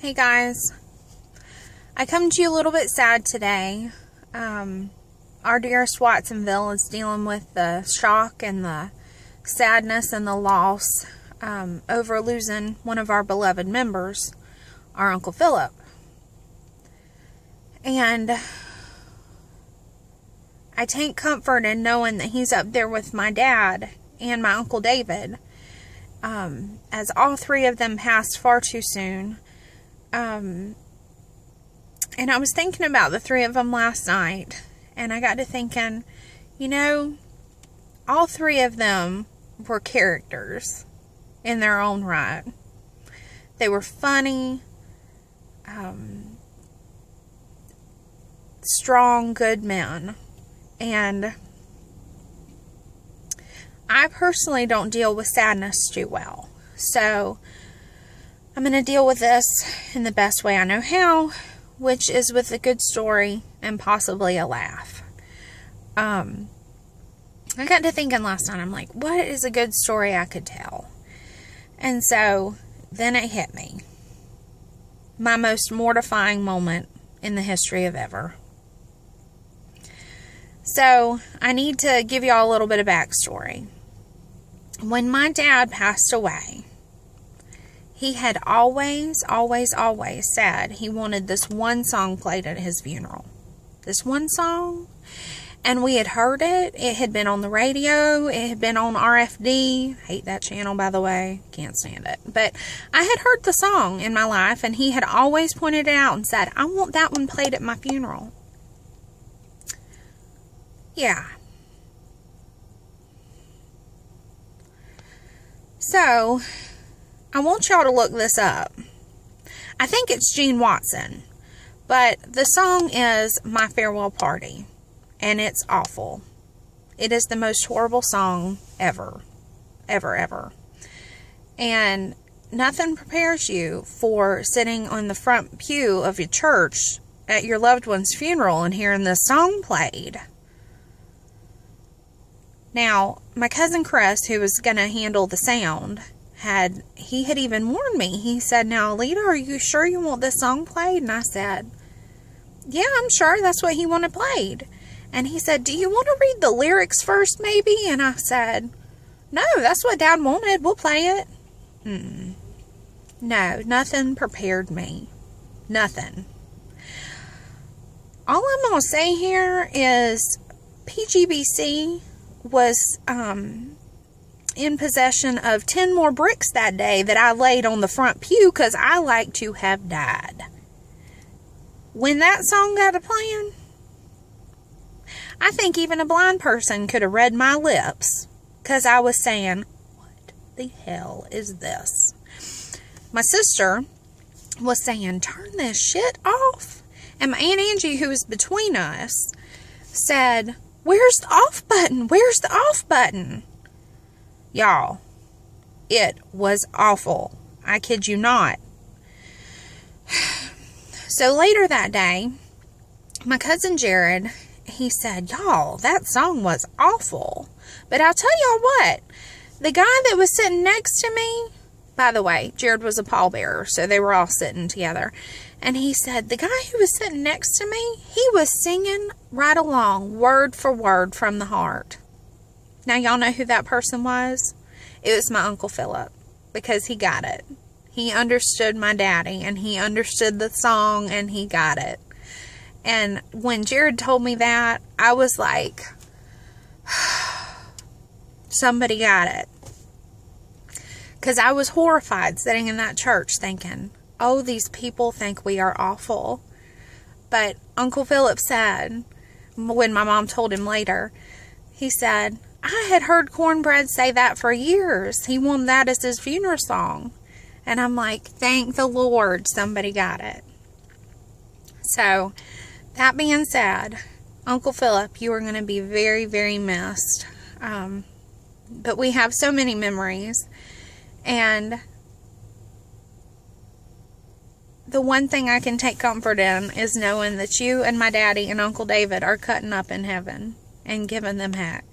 Hey guys, I come to you a little bit sad today. Our dearest Watsonville is dealing with the shock and the sadness and the loss over losing one of our beloved members, our Uncle Philip. And I take comfort in knowing that he's up there with my dad and my Uncle David, as all three of them passed far too soon. And I was thinking about the three of them last night, and I got to thinking, all three of them were characters in their own right. They were funny, strong, good men. And I personally don't deal with sadness too well. So I'm going to deal with this in the best way I know how, which is with a good story and possibly a laugh. I got to thinking last night, I'm like, what is a good story I could tell? And so then it hit me. My most mortifying moment in the history of ever. So I need to give y'all a little bit of backstory. When my dad passed away, he had always said he wanted this one song played at his funeral. This one song. And we had heard it. It had been on the radio. It had been on RFD. Hate that channel, by the way. Can't stand it. But I had heard the song in my life, and he had always pointed it out and said, I want that one played at my funeral. Yeah. So I want y'all to look this up. I think it's Gene Watson, but the song is My Farewell Party, and it's awful. It is the most horrible song ever. And nothing prepares you for sitting on the front pew of your church at your loved one's funeral and hearing this song played. Now, my cousin Chris, who was going to handle the sound, he had even warned me. He said, now, Alita, are you sure you want this song played? And I said, yeah, I'm sure that's what he wanted played. And he said, do you want to read the lyrics first, maybe? And I said, no, that's what Dad wanted. We'll play it. No, nothing prepared me. Nothing. All I'm going to say here is PGBC was in possession of 10 more bricks that day that I laid on the front pew because I like to have died. When that song got a playing, I think even a blind person could have read my lips because I was saying, what the hell is this? My sister was saying, turn this shit off. And my Aunt Angie, who was between us, said, where's the off button? Where's the off button? Y'all, it was awful. I kid you not. So later that day, my cousin Jared, he said, y'all, that song was awful. But I'll tell y'all what, the guy that was sitting next to me, by the way, Jared was a pallbearer, so they were all sitting together. And he said, the guy who was sitting next to me, he was singing right along, word for word from the heart. Now, y'all know who that person was? It was my Uncle Philip, because he got it. He understood my daddy, and he understood the song, and he got it. And when Jared told me that, I was like, somebody got it. Because I was horrified sitting in that church thinking, oh, these people think we are awful. But Uncle Philip said, when my mom told him later, he said, I had heard Cornbread say that for years. He wanted that as his funeral song. And I'm like, thank the Lord somebody got it. So, that being said, Uncle Philip, you are going to be very, very missed. But we have so many memories. And the one thing I can take comfort in is knowing that you and my daddy and Uncle David are cutting up in heaven and giving them heck.